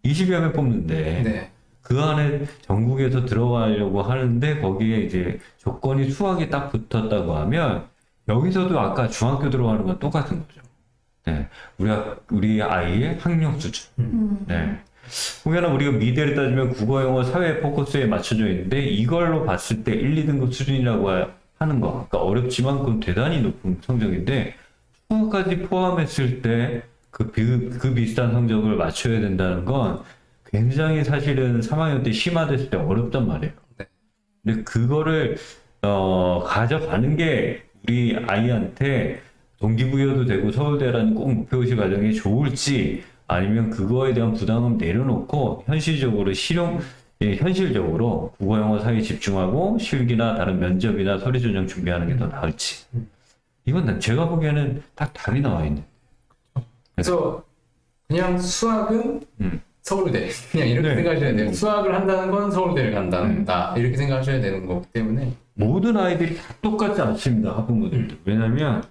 20여 명 뽑는데 네. 그 안에 전국에서 들어가려고 하는데 거기에 이제 조건이 수학이 딱 붙었다고 하면 여기서도 아까 중학교 들어가는 건 똑같은 거죠. 네. 우리 아이의 학력 수준. 네. 혹여나 우리가 미대를 따지면 국어, 영어, 사회 포커스에 맞춰져 있는데 이걸로 봤을 때 1, 2등급 수준이라고 하는 거. 그러니까 어렵지만 그건 대단히 높은 성적인데 수학까지 포함했을 때 그 비슷한 성적을 맞춰야 된다는 건 굉장히 사실은 3학년 때 심화됐을 때 어렵단 말이에요. 네. 근데 그거를 가져가는 게 우리 아이한테 동기부여도 되고 서울대라는 꼭 목표의식 과정이 좋을지 아니면 그거에 대한 부담을 내려놓고 현실적으로 현실적으로 국어, 영어, 사회에 집중하고 실기나 다른 면접이나 서류 전형 준비하는 게 더 나을지. 이건 제가 보기에는 딱 답이 나와 있네. 그래서 그냥 수학은 서울대 그냥 이렇게 네. 생각하셔야 돼요. 수학을 한다는 건 서울대를 간다 이렇게 생각하셔야 되는 거기 때문에 모든 아이들이 다 똑같지 않습니다. 학부모들도. 왜냐면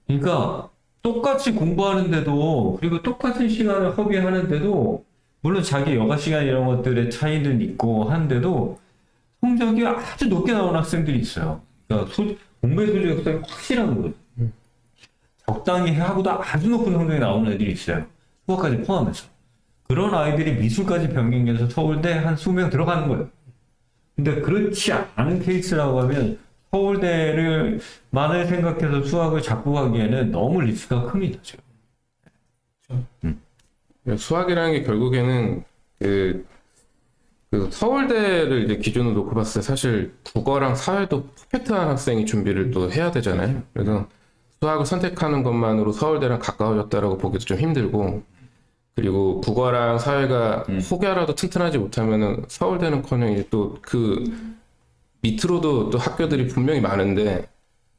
그러니까 똑같이 공부하는데도 그리고 똑같은 시간을 허비하는데도 물론 자기 여가 시간 이런 것들의 차이는 있고 하는데도 성적이 아주 높게 나오는 학생들이 있어요. 그러니까 공부의 소질이 확실한 거거든요. 적당히 하고도 아주 높은 성적이 나오는 애들이 있어요. 수학까지 포함해서. 그런 아이들이 미술까지 병행해서 서울대 한 20명 들어가는 거예요. 근데 그렇지 않은 케이스라고 하면 서울대를 만을 생각해서 수학을 자꾸 가기에는 너무 리스크가 큽니다, 지금. 수학이라는 게 결국에는 그 서울대를 이제 기준으로 놓고 봤을 때 사실 국어랑 사회도 퍼펙트한 학생이 준비를 또 해야 되잖아요. 그래서 수학을 선택하는 것만으로 서울대랑 가까워졌다라고 보기도 좀 힘들고 그리고 국어랑 사회가 혹여라도 튼튼하지 못하면은 서울대는커녕 이제 또 그 밑으로도 또 학교들이 분명히 많은데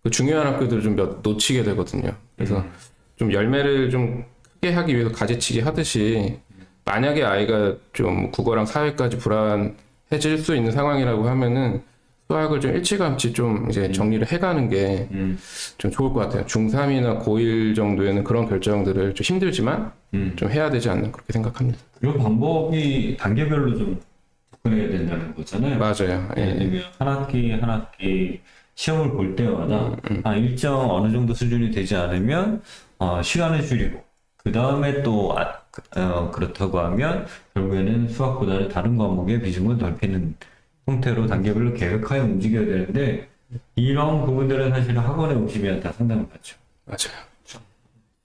그 중요한 학교들을 좀 놓치게 되거든요. 그래서 좀 열매를 좀 크게 하기 위해서 가지치기 하듯이 만약에 아이가 좀 국어랑 사회까지 불안해질 수 있는 상황이라고 하면은 수학을 좀 일찌감치 좀 이제 정리를 해가는 게 좀 좋을 것 같아요. 중3이나 고1 정도에는 그런 결정들을 좀 힘들지만 좀 해야 되지 않나 그렇게 생각합니다. 그런 방법이 단계별로 좀 접근해야 된다는 거잖아요. 맞아요. 예. 예를 들면 한 학기 시험을 볼 때마다 일정 어느 정도 수준이 되지 않으면 시간을 줄이고 그 다음에 또 그렇다고 하면 결국에는 수학보다는 다른 과목에 비중을 넓히는 형태로 단계별로 계획하여 움직여야 되는데 이런 부분들은 사실은 학원에 오시면 다 상담을 받죠. 맞아요.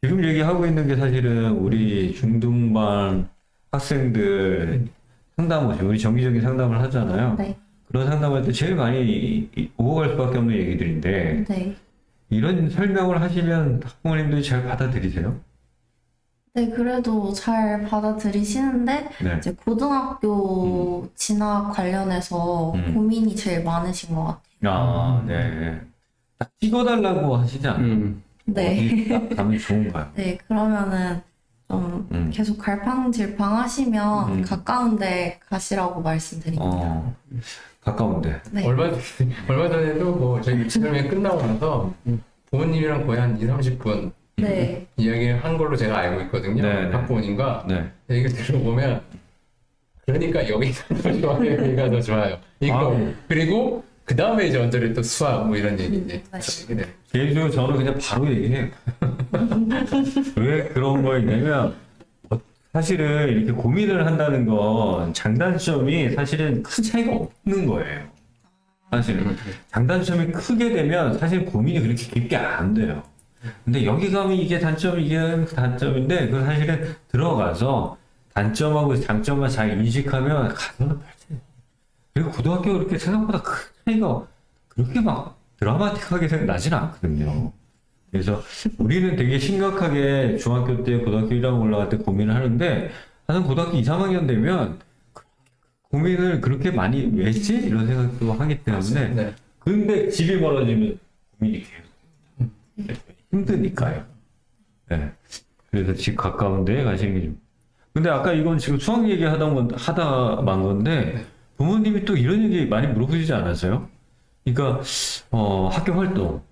지금 얘기하고 있는 게 사실은 우리 중등반 학생들 상담 오시면 우리 정기적인 상담을 하잖아요. 네. 그런 상담할 때 제일 많이 오고 갈 수밖에 없는 얘기들인데 네. 이런 설명을 하시면 학부모님들이 잘 받아들이세요? 네, 그래도 잘 받아들이시는데, 네. 이제 고등학교 진학 관련해서 고민이 제일 많으신 것 같아요. 아, 네. 딱 찍어달라고 하시지 않나요? 네. 어디 딱 가면 좋은가요? 네, 그러면은 좀 계속 갈팡질팡 하시면 가까운 데 가시라고 말씀드립니다. 가까운데. 네. 얼마 전에도 뭐 저희 유치원이 끝나고 나서 부모님이랑 거의 한 2, 30분 네. 이야기를 한 걸로 제가 알고 있거든요. 네, 네. 학부모님과 네. 얘기를 들어보면 그러니까 여기가 더 좋아요, 여기가 더 좋아요. 이거 그리고 그 다음에 이제 언저리 또 수학 뭐 이런 얘기인데. 네. 개인적으로 저는 그냥 바로 얘기해요. 왜 그런 거였냐면, 사실은 이렇게 고민을 한다는 건 장단점이 사실은 큰 차이가 없는 거예요. 사실은. 장단점이 크게 되면 사실 고민이 그렇게 깊게 안 돼요. 근데 여기 가면 이게 단점, 이게 단점인데, 그 사실은 들어가서 단점하고 장점만 잘 인식하면 가서는 별차이. 그리고 고등학교 그렇게 생각보다 큰 차이가 그렇게 막 드라마틱하게 나지는 않거든요. 그래서 우리는 되게 심각하게 중학교 때, 고등학교 1학년 올라갈 때 고민을 하는데, 나는 고등학교 2, 3학년 되면 고민을 그렇게 많이 왜 했지? 이런 생각도 하기 때문에. 네. 근데 집이 멀어지면 고민이 계속 힘드니까요. 네. 그래서 집 가까운 데에 가시는 게 좀. 근데 아까 이건 지금 수학 얘기 하다 만 건데, 부모님이 또 이런 얘기 많이 물어보시지 않았어요? 그러니까, 학교 활동.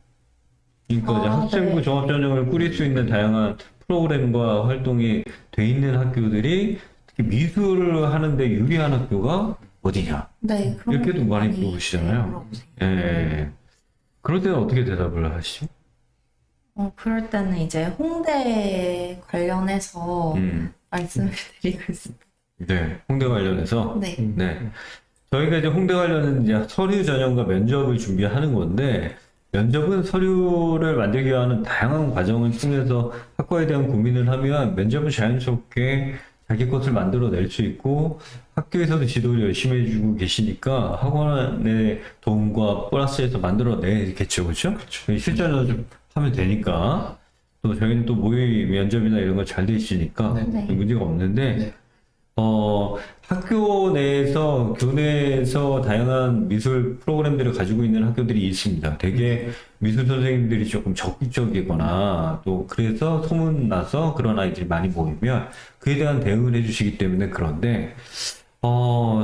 그러니까 이제 학생부 네. 종합전형을 꾸릴 수 있는 다양한 프로그램과 활동이 돼 있는 학교들이 특히 미술을 하는데 유리한 학교가 어디냐? 네, 그런 이렇게도 거 많이 물어보시잖아요. 물어보세요. 예. 그럴 때는 어떻게 대답을 하시죠? 그럴 때는 이제 홍대 관련해서 말씀을 드리고 있습니다. 네. 홍대 관련해서. 네. 네. 저희가 이제 홍대 관련은 이제 서류 전형과 면접을 준비하는 건데, 면접은 서류를 만들기 위한 다양한 과정을 통해서 학과에 대한 고민을 하면 면접은 자연스럽게 자기 것을 만들어낼 수 있고 학교에서도 지도를 열심히 해주고 계시니까 학원의 도움과 플러스해서 만들어내겠죠, 그렇죠? 실전 연습하면 되니까 또 저희는 또 모의 면접이나 이런 거 잘 돼 있으니까 네. 문제가 없는데 네. 학교 내에서, 교내에서 다양한 미술 프로그램들을 가지고 있는 학교들이 있습니다. 되게 미술 선생님들이 조금 적극적이거나, 또 그래서 소문나서 그런 아이들이 많이 모이면 그에 대한 대응을 해주시기 때문에 그런데,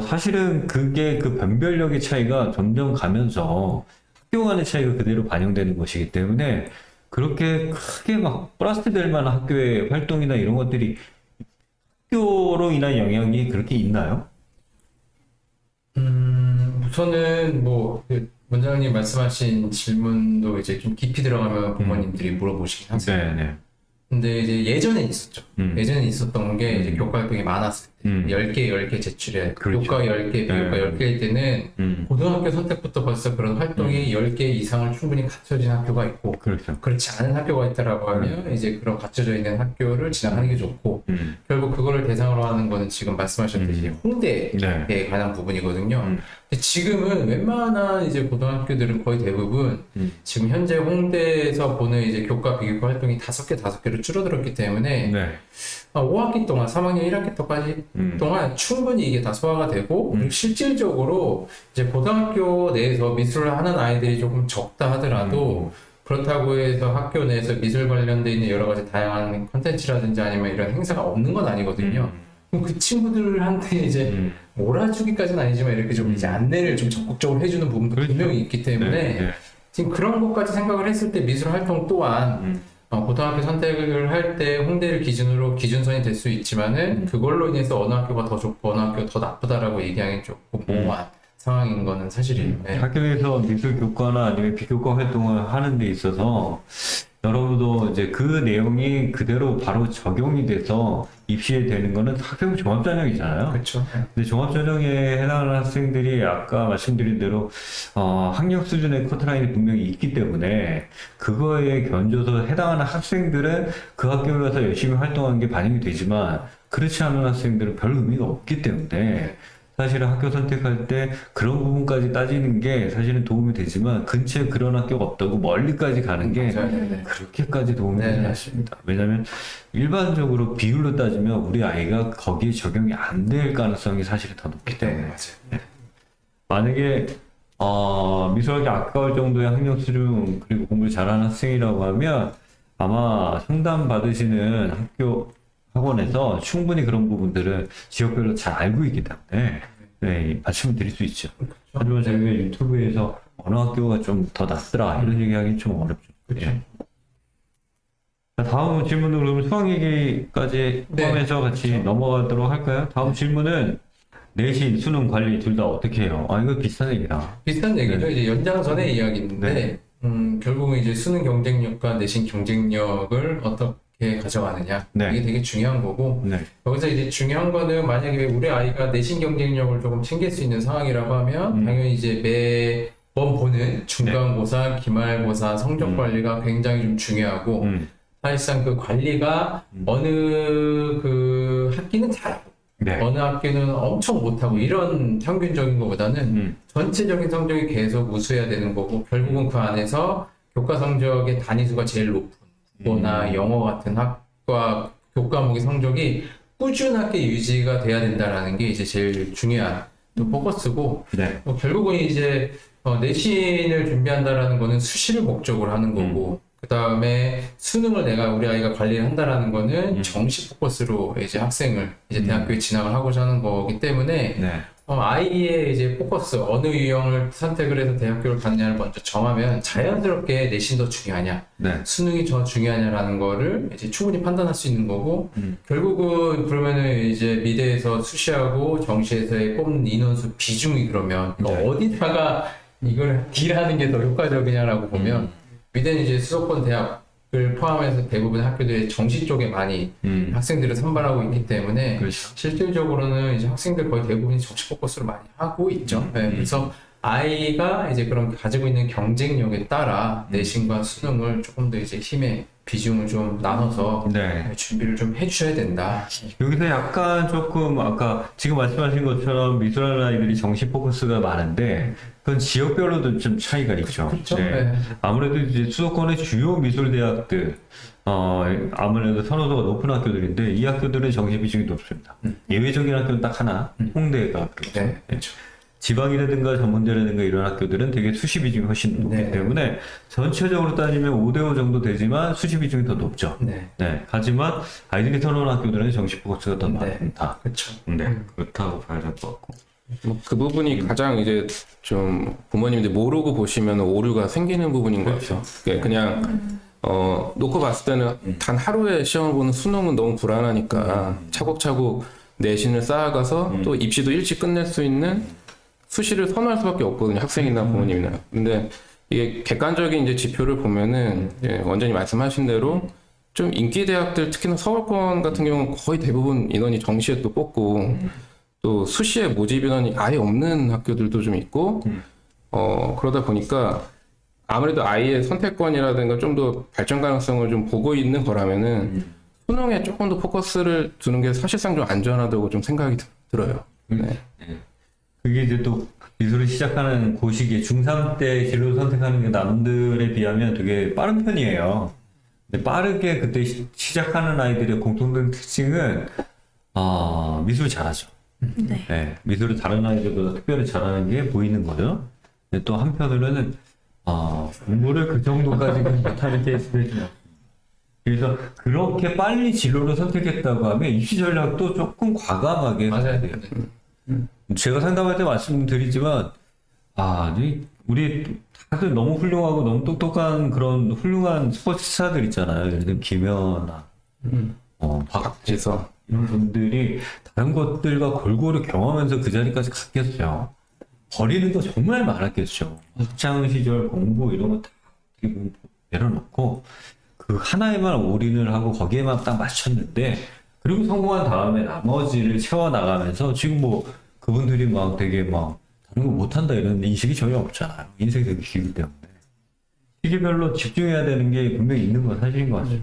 사실은 그게 그 변별력의 차이가 점점 가면서 학교 간의 차이가 그대로 반영되는 것이기 때문에 그렇게 크게 막 플러스 될 만한 학교의 활동이나 이런 것들이 학교로 인한 영향이 그렇게 있나요? 우선은 그 원장님 말씀하신 질문도 이제 좀 깊이 들어가면 부모님들이 물어보시긴 하세요. 네. 근데 이제 예전에 있었죠. 예전에 있었던 게 이제 교과 활동이 많았을 때 10개 제출해. 그렇죠. 교과 10개, 비교과 네. 10개일 때는 고등학교 선택부터 벌써 그런 활동이 10개 이상을 충분히 갖춰진 학교가 있고 그렇죠. 그렇지 않은 학교가 있다라고 하면 이제 그런 갖춰져 있는 학교를 진학하는 게 좋고 결국 그거를 대상으로 하는 거는 지금 말씀하셨듯이 홍대에 네. 관한 부분이거든요. 근데 지금은 웬만한 이제 고등학교들은 거의 대부분 지금 현재 홍대에서 보는 이제 교과 비교과 활동이 5개로 줄어들었기 때문에 네. 5학기 동안 3학년 1학기 때까지 동안 충분히 이게 다 소화가 되고 그리고 실질적으로 이제 고등학교 내에서 미술을 하는 아이들이 조금 적다 하더라도 그렇다고 해서 학교 내에서 미술 관련돼 있는 여러 가지 다양한 컨텐츠라든지 아니면 이런 행사가 없는 건 아니거든요. 그럼 그 친구들한테 이제 몰아주기까지는 아니지만 이렇게 좀 이제 안내를 좀 적극적으로 해주는 부분도 그렇죠. 분명히 있기 때문에 네. 지금 그런 것까지 생각을 했을 때 미술 활동 또한 고등학교 선택을 할 때 홍대를 기준으로 기준선이 될 수 있지만은 그걸로 인해서 어느 학교가 더 좋고 어느 학교가 더 나쁘다라고 얘기하기는 조금 모호한 상황인 거는 사실이에요. 네. 학교에서 미술 교과나 아니면 비교과 활동을 하는 데 있어서 여러분도 이제 그 내용이 그대로 바로 적용이 돼서 입시에 되는 거는 학생 종합전형이잖아요. 그렇죠. 근데 종합전형에 해당하는 학생들이 아까 말씀드린 대로 학력 수준의 커트라인이 분명히 있기 때문에 그거에 견줘서 해당하는 학생들은 그 학교에 가서 열심히 활동하는 게 반영이 되지만 그렇지 않은 학생들은 별 의미가 없기 때문에 사실은 학교 선택할 때 그런 부분까지 따지는 게 사실은 도움이 되지만 근처에 그런 학교가 없다고 멀리까지 가는 게 맞아요. 네. 그렇게까지 도움이 되지 네. 않습니다. 왜냐하면 일반적으로 비율로 따지면 우리 아이가 거기에 적용이 안 될 가능성이 사실은 더 높기 때문에 맞아요. 만약에 미술학이 아까울 정도의 학력 수준 그리고 공부를 잘하는 학생이라고 하면 아마 상담 받으시는 학교 학원에서 충분히 그런 부분들을 지역별로 잘 알고 있기 때문에 네, 말씀을 드릴 수 있죠. 하지만 저희가 유튜브에서 어느 학교가 좀 더 낫더라 이런 얘기하기는 좀 어렵죠. 예. 자, 다음 질문으로 그러면 수학 얘기까지 네. 포함해서 같이 넘어가도록 할까요? 다음 질문은 내신, 수능 관리 둘 다 어떻게 해요? 이거 비슷한 얘기다. 비슷한 얘기죠. 네. 이제 연장선의 이야기인데 결국은 이제 수능 경쟁력과 내신 경쟁력을 어떻게 가져가느냐 네. 이게 되게 중요한 거고 네. 여기서 이제 중요한 거는 만약에 우리 아이가 내신 경쟁력을 조금 챙길 수 있는 상황이라고 하면 당연히 이제 매번 보는 중간고사, 기말고사 성적 관리가 굉장히 좀 중요하고 사실상 그 관리가 어느 그 학기는 잘하고 네. 어느 학기는 엄청 못하고 이런 평균적인 것보다는 전체적인 성적이 계속 우수해야 되는 거고 결국은 그 안에서 교과 성적의 단위수가 제일 높은 국어나 영어 같은 학과 교과목의 성적이 꾸준하게 유지가 돼야 된다라는 게 이제 제일 중요한 또 포커스고 네. 결국은 이제 내신을 준비한다라는 거는 수시를 목적으로 하는 거고 그 다음에 수능을 우리 아이가 관리를 한다라는 거는 정시 포커스로 이제 학생을 이제 대학교에 진학을 하고자 하는 거기 때문에 네. 아이의 이제 포커스 어느 유형을 선택을 해서 대학교를 갔냐를 먼저 정하면 자연스럽게 내신이 더 중요하냐 네. 수능이 더 중요하냐라는 거를 이제 충분히 판단할 수 있는 거고 결국은 그러면은 이제 미대에서 수시하고 정시에서의 뽑는 인원수 비중이 그러면 네. 어디다가 이걸 딜하는 게 더 효과적이냐라고 보면 미대는 이제 수도권 대학을 포함해서 대부분 학교들이 정시 쪽에 많이 학생들을 선발하고 있기 때문에 그렇죠. 실질적으로는 이제 학생들 거의 대부분이 정시 포커스를 많이 하고 있죠. 네, 그래서 아이가 이제 그런 가지고 있는 경쟁력에 따라 내신과 수능을 조금 더 이제 힘의 비중을 좀 나눠서 네. 준비를 좀 해주셔야 된다. 여기서 약간 조금 아까 지금 말씀하신 것처럼 미술하는 아이들이 정시 포커스가 많은데 그건 지역별로도 좀 차이가 있죠. 그렇죠. 네. 네. 아무래도 이제 수도권의 주요 미술대학들 아무래도 선호도가 높은 학교들인데 이 학교들은 정시 비중이 높습니다. 예외적인 학교는 딱 하나, 홍대가 그렇죠. 네. 네. 지방이라든가 전문대라든가 이런 학교들은 되게 수시 비중이 훨씬 높기 네. 때문에 전체적으로 따지면 5대5 정도 되지만 수시 비중이 더 높죠. 네. 네. 하지만 아이들이 선호하는 학교들은 정시 포커스가 더 네. 많다. 그렇죠. 네. 그렇다고 봐야 될 것 같고. 뭐 그 부분이 가장 이제 좀 부모님들 모르고 보시면 오류가 생기는 부분인 것 같아요. 그냥 놓고 봤을 때는 단 하루에 시험을 보는 수능은 너무 불안하니까 차곡차곡 내신을 쌓아가서 또 입시도 일찍 끝낼 수 있는 수시를 선호할 수밖에 없거든요. 학생이나 부모님이나. 근데 이게 객관적인 이제 지표를 보면은 원장님 말씀하신 대로 좀 인기 대학들 특히나 서울권 같은 경우는 거의 대부분 인원이 정시에 또 뽑고 또 수시에 모집 인원이 아예 없는 학교들도 좀 있고 그러다 보니까 아무래도 아이의 선택권이라든가 좀 더 발전 가능성을 좀 보고 있는 거라면은 수능에 조금 더 포커스를 두는 게 사실상 좀 안전하다고 좀 생각이 들어요. 네. 그게 이제 또 미술을 시작하는 그 시기에 중3 때 진로 선택하는 게 남들에 비하면 되게 빠른 편이에요. 근데 빠르게 그때 시작하는 아이들의 공통된 특징은 미술 잘하죠. 네. 네, 미술을 다른 아이들보다 특별히 잘하는 게 보이는 거죠. 근데 또 한편으로는 공부를 그 정도까지는 못하는 케이스들이 있습니다. 그래서 그렇게 빨리 진로를 선택했다고 하면 입시 전략도 조금 과감하게 맞아요. 돼요. 제가 상담할 때 말씀드리지만 우리 다들 너무 훌륭하고 너무 똑똑한 그런 훌륭한 스포츠 스타들 있잖아요. 예를 들면 김연아, 박지성 이런 분들이 다른 것들과 골고루 경험하면서 그 자리까지 갔겠어요. 버리는 거 정말 많았겠죠. 학창 시절 공부 이런 거 다 내려놓고 그 하나에만 올인을 하고 거기에만 딱 맞췄는데 그리고 성공한 다음에 나머지를 채워나가면서 지금 뭐 그분들이 막 되게 막 다른 거 못한다 이런 인식이 전혀 없잖아요. 인생이 되게 길기 때문에. 시기별로 집중해야 되는 게 분명히 있는 건 사실인 것 같아요.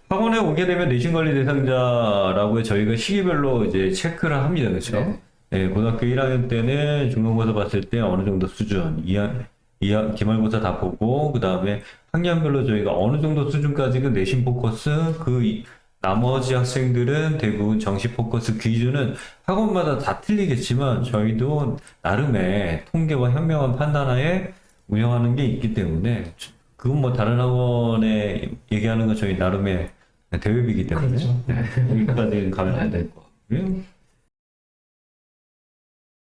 학원에 오게 되면 내신 관리 대상자라고 저희가 시기별로 이제 체크를 합니다. 그렇죠? 네. 네, 고등학교 1학년 때는 중간고사 봤을 때 어느 정도 수준, 기말고사 다 보고, 그 다음에 학년별로 저희가 어느 정도 수준까지는 내신 포커스, 나머지 학생들은 대부분 정시 포커스 기준은 학원마다 다 틀리겠지만, 저희도 나름의 통계와 현명한 판단하에 운영하는 게 있기 때문에, 그건 뭐 다른 학원에 얘기하는 건 저희 나름의 대회비이기 때문에, 그렇죠. 여기까지 가면 안 될 것 같고요.